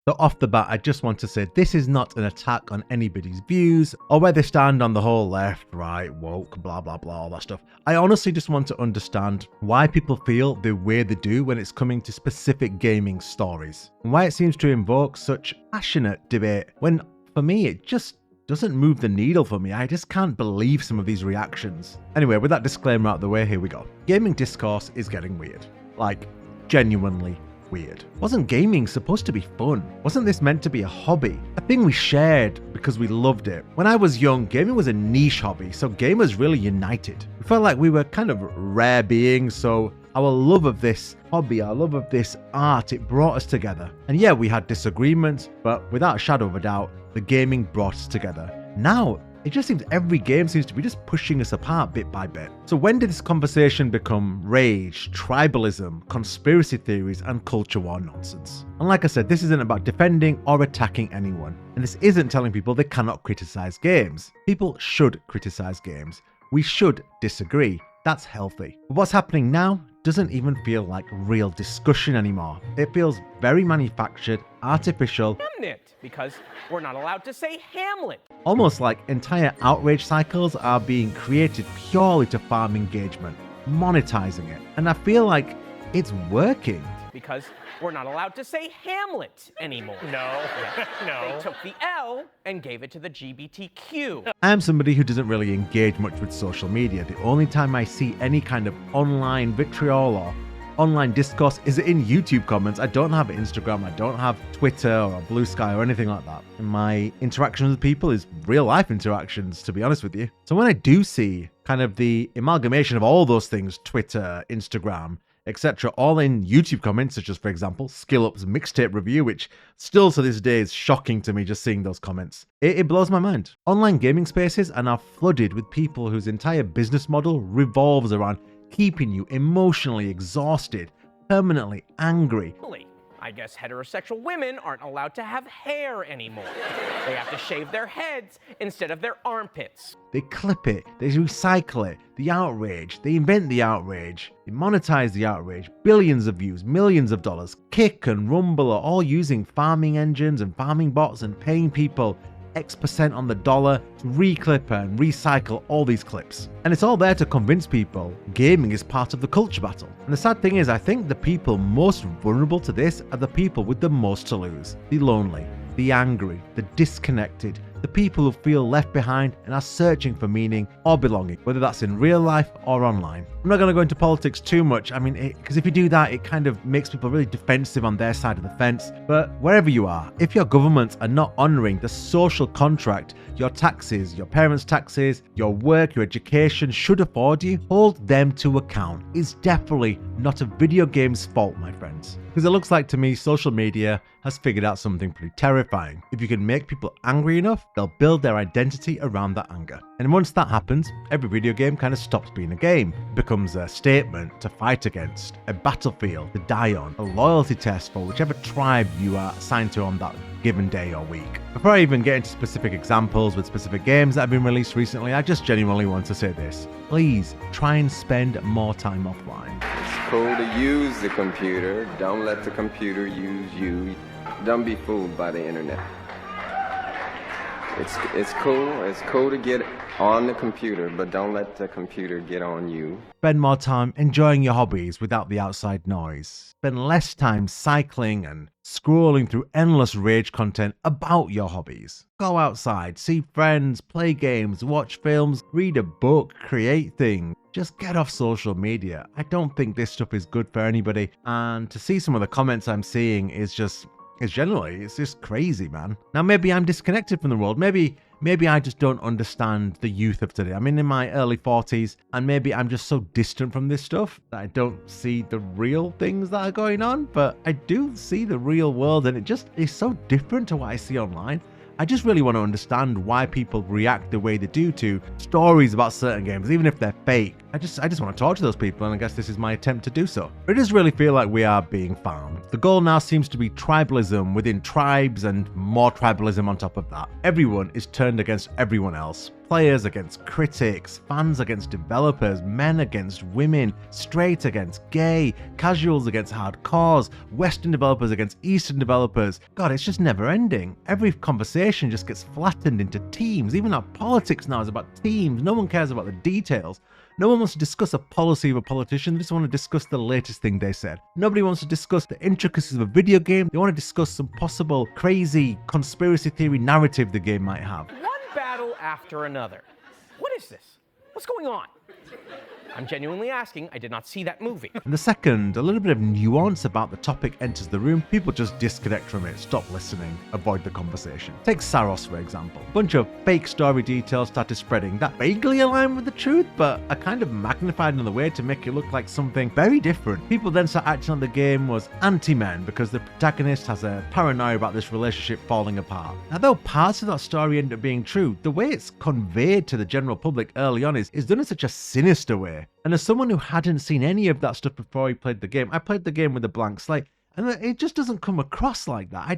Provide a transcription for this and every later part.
So off the bat, I just want to say this is not an attack on anybody's views or where they stand on the whole left, right, woke, blah, blah, blah, all that stuff. I honestly just want to understand why people feel the way they do when it's coming to specific gaming stories, and why it seems to invoke such passionate debate when, for me, it just doesn't move the needle for me. I just can't believe some of these reactions. Anyway, with that disclaimer out of the way, here we go. Gaming discourse is getting weird. Like, genuinely weird. Wasn't gaming supposed to be fun? Wasn't this meant to be a hobby? A thing we shared because we loved it? When I was young, gaming was a niche hobby, so gamers really united. We felt like we were kind of rare beings, so our love of this hobby, our love of this art, it brought us together. And yeah, we had disagreements, but without a shadow of a doubt, the gaming brought us together. Now, it just seems every game seems to be just pushing us apart bit by bit. So when did this conversation become rage, tribalism, conspiracy theories, and culture war nonsense? And like I said, this isn't about defending or attacking anyone. And this isn't telling people they cannot criticize games. People should criticize games. We should disagree. That's healthy. But what's happening now doesn't even feel like real discussion anymore. It feels very manufactured, artificial, because we're not allowed to say Hamlet. Almost like entire outrage cycles are being created purely to farm engagement, monetizing it. And I feel like it's working. Because we're not allowed to say Hamlet anymore. No, no. They took the L and gave it to the GBTQ. I am somebody who doesn't really engage much with social media. The only time I see any kind of online vitriol or online discourse is in YouTube comments. I don't have Instagram, I don't have Twitter or Blue Sky or anything like that. And my interactions with people is real life interactions, to be honest with you. So when I do see kind of the amalgamation of all those things, Twitter, Instagram, etc., all in YouTube comments, such as, for example, SkillUp's Mixtape review, which still to this day is shocking to me just seeing those comments. It blows my mind. Online gaming spaces are now flooded with people whose entire business model revolves around keeping you emotionally exhausted, permanently angry. I guess heterosexual women aren't allowed to have hair anymore. They have to shave their heads instead of their armpits. They clip it, they recycle it, the outrage, they invent the outrage, they monetize the outrage, billions of views, millions of dollars. Kick and Rumble are all using farming engines and farming bots and paying people X% on the dollar to reclip and recycle all these clips. And it's all there to convince people gaming is part of the culture battle. And the sad thing is, I think the people most vulnerable to this are the people with the most to lose. The lonely, the angry, the disconnected, the people who feel left behind and are searching for meaning or belonging, whether that's in real life or online. I'm not going to go into politics too much, because if you do that, it kind of makes people really defensive on their side of the fence. But wherever you are, if your governments are not honoring the social contract your taxes, your parents' taxes, your work, your education should afford you, hold them to account. It's definitely not a video game's fault, my friends. Because it looks like to me social media has figured out something pretty terrifying. If you can make people angry enough, they'll build their identity around that anger. And once that happens, every video game kind of stops being a game. It becomes a statement to fight against, a battlefield to die on, a loyalty test for whichever tribe you are assigned to on that given day or week. Before I even get into specific examples with specific games that have been released recently, I just genuinely want to say this. Please try and spend more time offline. It's cool to use the computer. Don't let the computer use you. Don't be fooled by the internet. It's cool to get on the computer, but don't let the computer get on you. Spend more time enjoying your hobbies without the outside noise. Spend less time cycling and scrolling through endless rage content about your hobbies. Go outside, see friends, play games, watch films, read a book, create things. Just get off social media. I don't think this stuff is good for anybody. And to see some of the comments I'm seeing is just crazy, man. Now, maybe I'm disconnected from the world. Maybe I just don't understand the youth of today. I'm in my early 40s, and maybe I'm just so distant from this stuff that I don't see the real things that are going on. But I do see the real world, and it just is so different to what I see online. I just really want to understand why people react the way they do to stories about certain games, even if they're fake. I just want to talk to those people, and I guess this is my attempt to do so. But it does really feel like we are being found. The goal now seems to be tribalism within tribes and more tribalism on top of that. Everyone is turned against everyone else. Players against critics, fans against developers, men against women, straight against gay, casuals against hardcores, Western developers against Eastern developers. God, it's just never ending. Every conversation just gets flattened into teams. Even our politics now is about teams. No one cares about the details. No one wants to discuss a policy of a politician, they just want to discuss the latest thing they said. Nobody wants to discuss the intricacies of a video game, they want to discuss some possible crazy conspiracy theory narrative the game might have. One battle after another. What is this? What's going on? I'm genuinely asking, I did not see that movie. And the second, a little bit of nuance about the topic enters the room, people just disconnect from it, stop listening, avoid the conversation. Take Saros, for example. A bunch of fake story details started spreading that vaguely align with the truth, but are kind of magnified in a way to make it look like something very different. People then start acting on the game was anti-men because the protagonist has a paranoia about this relationship falling apart. Now, though parts of that story end up being true, the way it's conveyed to the general public early on is done in such a sinister way. And as someone who hadn't seen any of that stuff before he played the game, I played the game with a blank slate, and it just doesn't come across like that. I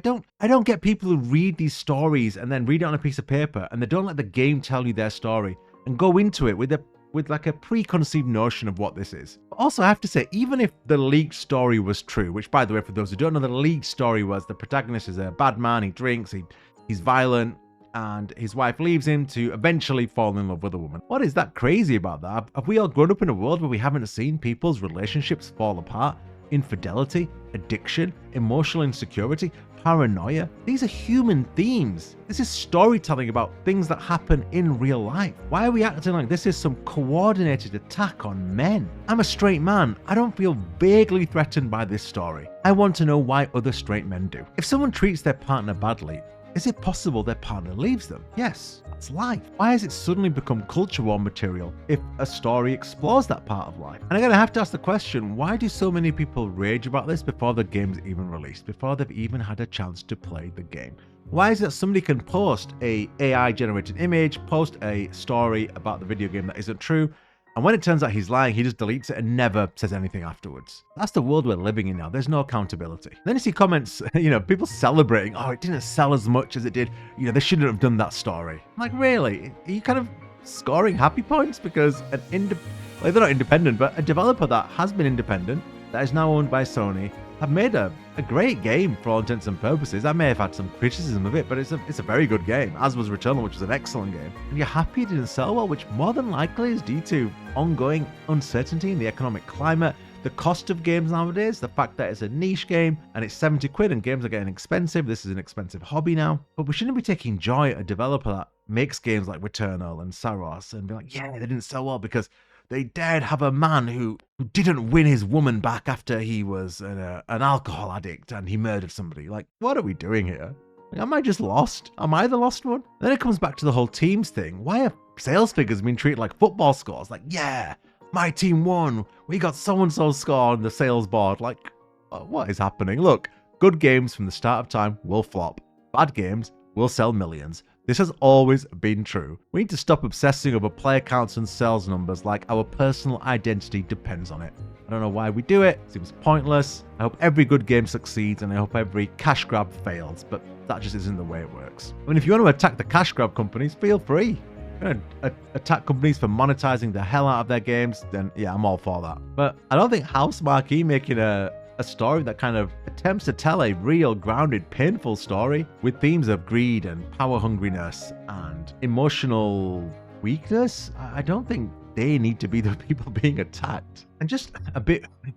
don't get people who read these stories and then read it on a piece of paper, and they don't let the game tell you their story and go into it with like a preconceived notion of what this is. But also, I have to say, even if the leaked story was true, which, by the way, for those who don't know, the leaked story was the protagonist is a bad man, he drinks, he's violent, and his wife leaves him to eventually fall in love with a woman. What is that crazy about that? Have we all grown up in a world where we haven't seen people's relationships fall apart? Infidelity, addiction, emotional insecurity, paranoia. These are human themes. This is storytelling about things that happen in real life. Why are we acting like this is some coordinated attack on men? I'm a straight man. I don't feel vaguely threatened by this story. I want to know why other straight men do. If someone treats their partner badly, is it possible their partner leaves them? Yes, that's life. Why has it suddenly become culture war material if a story explores that part of life? And again, I have to ask the question, why do so many people rage about this before the game's even released, before they've even had a chance to play the game? Why is it that somebody can post a AI generated image, post a story about the video game that isn't true, and when it turns out he's lying, he just deletes it and never says anything afterwards? That's the world we're living in now. There's no accountability. Then you see comments, people celebrating, oh, it didn't sell as much as it did. They shouldn't have done that story. I'm like, really? Are you kind of scoring happy points because they're not independent, but a developer that has been independent, that is now owned by Sony, have made a great game for all intents and purposes. I may have had some criticism of it, but it's a very good game, as was Returnal, which was an excellent game. And you're happy it didn't sell well, which more than likely is due to ongoing uncertainty in the economic climate, the cost of games nowadays, the fact that it's a niche game and it's 70 quid and games are getting expensive. This is an expensive hobby now. But we shouldn't be taking joy at a developer that makes games like Returnal and Saros and be like, yeah, they didn't sell well because they dared have a man who didn't win his woman back after he was an alcohol addict and he murdered somebody. Like, what are we doing here? Like, am I just lost? Am I the lost one? Then it comes back to the whole teams thing. Why have sales figures been treated like football scores? Like, yeah, my team won. We got so-and-so's score on the sales board. Like, what is happening? Look, good games from the start of time will flop. Bad games will sell millions. This has always been true. We need to stop obsessing over player counts and sales numbers like our personal identity depends on it. I don't know why we do it. It seems pointless. I hope every good game succeeds and I hope every cash grab fails, but that just isn't the way it works. I mean, if you want to attack the cash grab companies, feel free. If you're going to attack companies for monetizing the hell out of their games, then yeah, I'm all for that. But I don't think House Marquee making a story that kind of attempts to tell a real, grounded, painful story with themes of greed and power hungriness and emotional weakness, I don't think they need to be the people being attacked. And just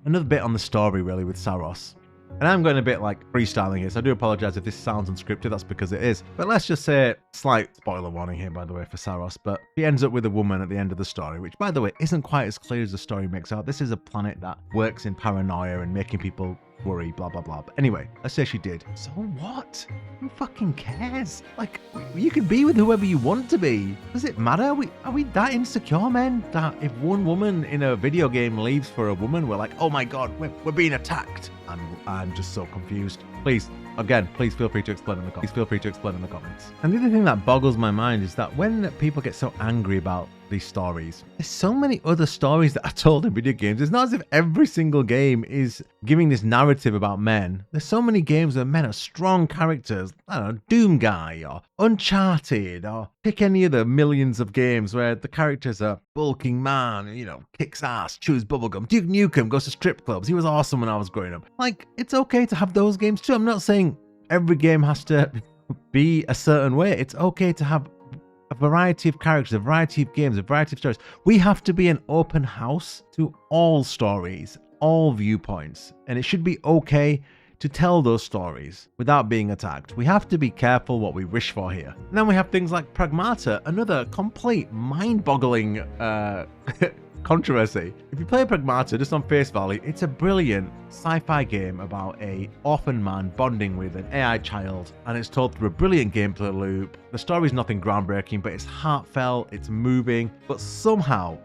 another bit on the story really with Saros. And I'm going a bit like freestyling here, so I do apologize if this sounds unscripted, that's because it is. But let's just say, slight spoiler warning here, by the way, for Saros, but he ends up with a woman at the end of the story, which, by the way, isn't quite as clear as the story makes out. This is a planet that works in paranoia and making people worry, blah, blah, blah. But anyway, let's say she did. So what? Who fucking cares? Like, you can be with whoever you want to be. Does it matter? Are we that insecure, men? That if one woman in a video game leaves for a woman, we're like, oh my god, we're being attacked. and I'm just so confused. Please feel free to explain in the comments. Please feel free to explain in the comments. And the other thing that boggles my mind is that when people get so angry about these stories, there's so many other stories that are told in video games. It's not as if every single game is giving this narrative about men. There's so many games where men are strong characters. I don't know, Doom Guy or Uncharted, or pick any of the millions of games where the characters are bulking man, you know, kicks ass, chews bubblegum. Duke Nukem goes to strip clubs. He was awesome when I was growing up. Like, it's okay to have those games too. I'm not saying every game has to be a certain way. It's okay to have a variety of characters, a variety of games, a variety of stories. We have to be an open house to all stories, all viewpoints, and it should be okay to tell those stories without being attacked. We have to be careful what we wish for here. And then we have things like Pragmata, another complete mind-boggling controversy. If you play Pragmata just on face value, it's a brilliant sci-fi game about a orphan man bonding with an AI child, and it's told through a brilliant gameplay loop. The story is nothing groundbreaking, but it's heartfelt, it's moving, but somehow,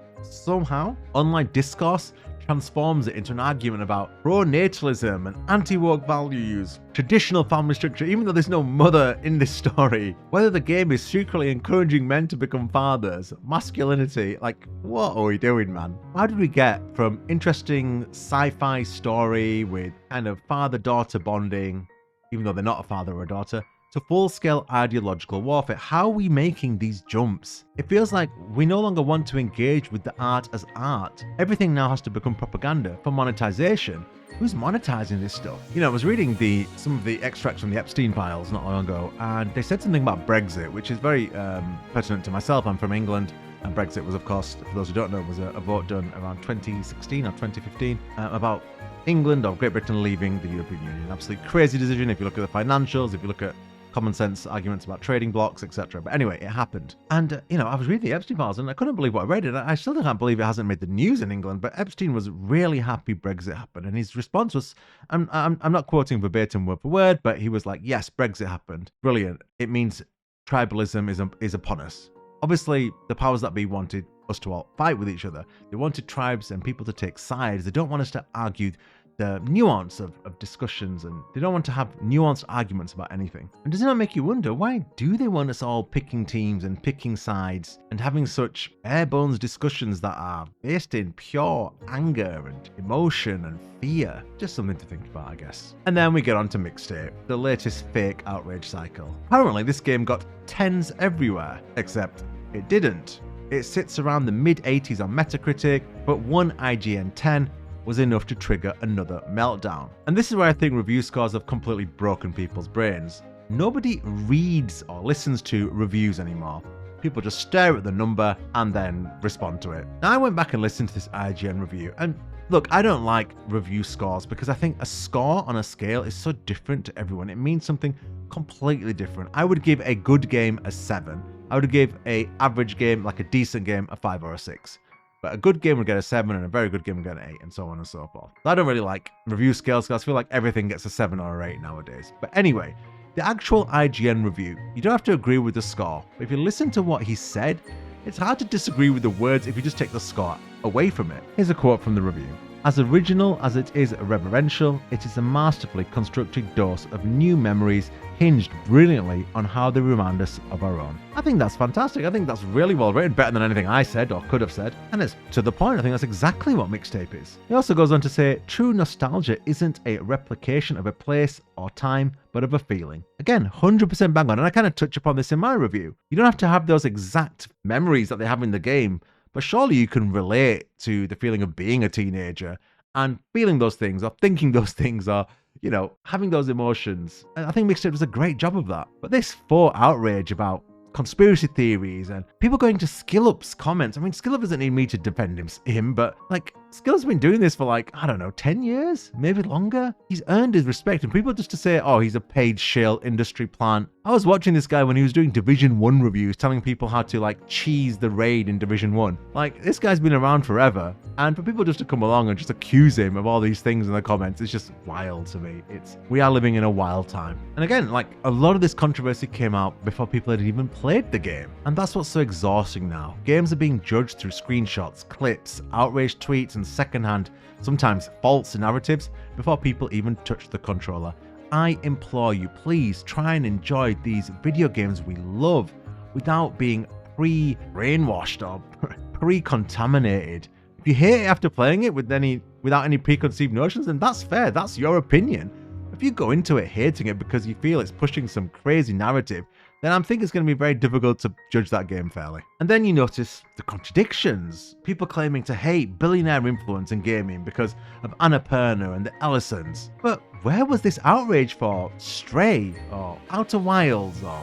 online discourse transforms it into an argument about pro-natalism and anti-woke values, traditional family structure, even though there's no mother in this story. Whether the game is secretly encouraging men to become fathers, masculinity, like, what are we doing, man? How did we get from interesting sci-fi story with kind of father-daughter bonding, even though they're not a father or a daughter, to full-scale ideological warfare? How are we making these jumps? It feels like we no longer want to engage with the art as art. Everything now has to become propaganda for monetization. Who's monetizing this stuff? You know, I was reading some of the extracts from the Epstein files not long ago, and they said something about Brexit, which is very pertinent to myself. I'm from England, and Brexit was, of course, for those who don't know, was a vote done around 2016 or 2015 about England or Great Britain leaving the European Union. Absolutely crazy decision if you look at the financials, if you look at common sense arguments about trading blocks, etc. But anyway, it happened. And, you know, I was reading the Epstein files and I couldn't believe what I read. And I still can't believe it hasn't made the news in England. But Epstein was really happy Brexit happened. And his response was, I'm not quoting verbatim word for word, but he was like, yes, Brexit happened. Brilliant. It means tribalism is upon us. Obviously, the powers that be wanted us to all fight with each other. They wanted tribes and people to take sides. They don't want us to argue the nuance of discussions, and they don't want to have nuanced arguments about anything. And does it not make you wonder, why do they want us all picking teams and picking sides and having such bare bones discussions that are based in pure anger and emotion and fear? Just something to think about, I guess. And then we get on to Mixtape, the latest fake outrage cycle. Apparently this game got 10s everywhere, except it didn't. It sits around the mid-80s on Metacritic, but one IGN 10 was enough to trigger another meltdown. And this is where I think review scores have completely broken people's brains. Nobody reads or listens to reviews anymore. People just stare at the number and then respond to it. Now, I went back and listened to this IGN review, and look, I don't like review scores because I think a score on a scale is so different to everyone. It means something completely different. I would give a good game a 7. I would give a average game, like a decent game, a 5 or a 6. But a good game would get a 7 and a very good game would get an 8, and so on and so forth. I don't really like review scales because I feel like everything gets a 7 or an 8 nowadays. But anyway, the actual IGN review, you don't have to agree with the score. But if you listen to what he said, it's hard to disagree with the words if you just take the score away from it. Here's a quote from the review. As original as it is reverential, it is a masterfully constructed dose of new memories hinged brilliantly on how they remind us of our own. I think that's fantastic. I think that's really well written, better than anything I said or could have said. And it's to the point. I think that's exactly what Mixtape is. He also goes on to say, true nostalgia isn't a replication of a place or time, but of a feeling. Again, 100% bang on. And I kind of touch upon this in my review. You don't have to have those exact memories that they have in the game, but surely you can relate to the feeling of being a teenager and feeling those things or thinking those things or, you know, having those emotions. And I think Mixtape does a great job of that. But this faux outrage about conspiracy theories and people going to SkillUp's comments. I mean, SkillUp doesn't need me to defend him, but like SkillUp's been doing this for like, I don't know, 10 years, maybe longer. He's earned his respect, and people just to say, oh, he's a paid shill industry plant. I was watching this guy when he was doing Division 1 reviews, telling people how to like cheese the raid in Division 1. Like, this guy's been around forever, and for people just to come along and just accuse him of all these things in the comments, it's just wild to me. We are living in a wild time. And again, like, a lot of this controversy came out before people had even played the game. And that's what's so exhausting now. Games are being judged through screenshots, clips, outrage tweets, and secondhand, sometimes false narratives before people even touch the controller. I implore you, please try and enjoy these video games we love without being pre-brainwashed or pre-contaminated. If you hate it after playing it without any preconceived notions, then that's fair, that's your opinion. If you go into it hating it because you feel it's pushing some crazy narrative, then I think it's going to be very difficult to judge that game fairly. And then you notice the contradictions. People claiming to hate billionaire influence in gaming because of Annapurna and the Ellisons. But where was this outrage for Stray, or Outer Wilds, or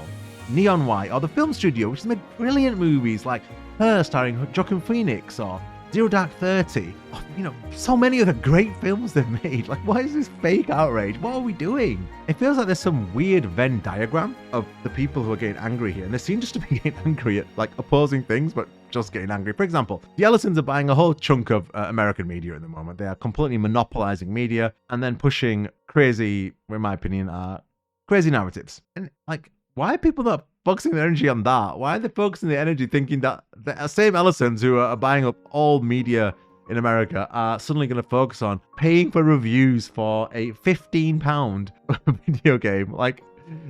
Neon White, or the film studio, which has made brilliant movies like Her starring Joaquin Phoenix, or Zero Dark 30, or, so many other great films they've made. Like, what is this fake outrage? What are we doing? It feels like there's some weird Venn diagram of the people who are getting angry here, and they seem just to be getting angry at, like, opposing things, but just getting angry. For example, the Ellisons are buying a whole chunk of American media at the moment. They are completely monopolizing media and then pushing crazy, in my opinion, crazy narratives. And, like, why are people not focusing their energy on that? Why are they focusing their energy thinking that the same Ellisons who are buying up all media in America are suddenly going to focus on paying for reviews for a £15 video game? Like,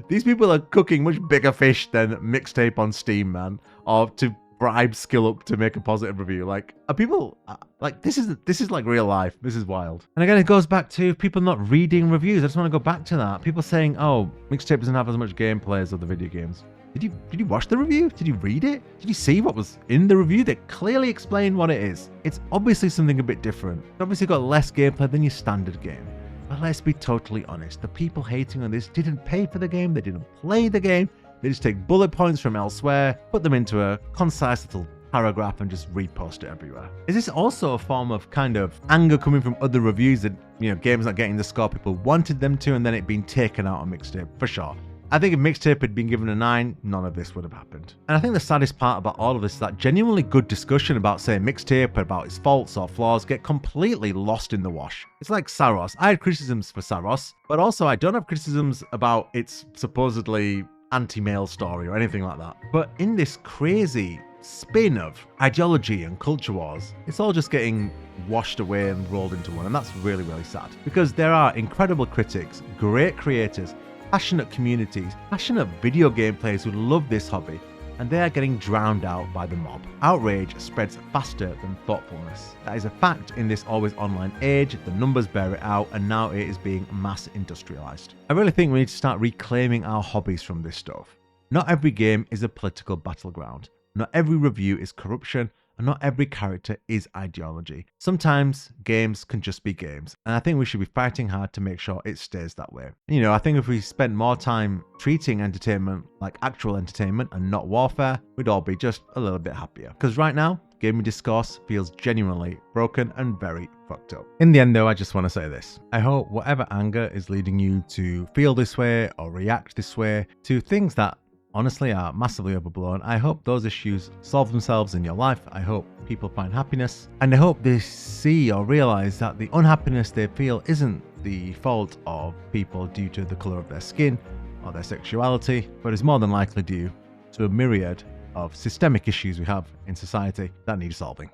these people are cooking much bigger fish than Mixtape on Steam, man, or to bribe Skill Up to make a positive review. Like, are people like, this is like real life. This is wild. And again, it goes back to people not reading reviews. I just want to go back to that. People saying, oh, Mixtape doesn't have as much gameplay as other video games. Did you watch the review? Did you read it? Did you see what was in the review? They clearly explain what it is. It's obviously something a bit different. It's obviously got less gameplay than your standard game. But let's be totally honest. The people hating on this didn't pay for the game. They didn't play the game. They just take bullet points from elsewhere, put them into a concise little paragraph and just repost it everywhere. Is this also a form of kind of anger coming from other reviews that, games not getting the score people wanted them to and then it being taken out on Mixtape? For sure. I think if Mixtape had been given a 9, none of this would have happened. And I think the saddest part about all of this is that genuinely good discussion about, say, Mixtape, about its faults or flaws, get completely lost in the wash. It's like Saros. I had criticisms for Saros, but also I don't have criticisms about its supposedly anti-male story or anything like that. But in this crazy spin of ideology and culture wars, it's all just getting washed away and rolled into one, and that's really, really sad. Because there are incredible critics, great creators, passionate communities, passionate video game players who love this hobby, and they are getting drowned out by the mob. Outrage spreads faster than thoughtfulness. That is a fact in this always online age. The numbers bear it out, and now it is being mass industrialized. I really think we need to start reclaiming our hobbies from this stuff. Not every game is a political battleground. Not every review is corruption, and not every character is ideology. Sometimes games can just be games, and I think we should be fighting hard to make sure it stays that way. I think if we spent more time treating entertainment like actual entertainment and not warfare, we'd all be just a little bit happier. Because right now, gaming discourse feels genuinely broken and very fucked up. In the end though, I just want to say this. I hope whatever anger is leading you to feel this way or react this way to things that honestly are massively overblown, I hope those issues solve themselves in your life. I hope people find happiness, and I hope they see or realize that the unhappiness they feel isn't the fault of people due to the color of their skin or their sexuality, but is more than likely due to a myriad of systemic issues we have in society that need solving.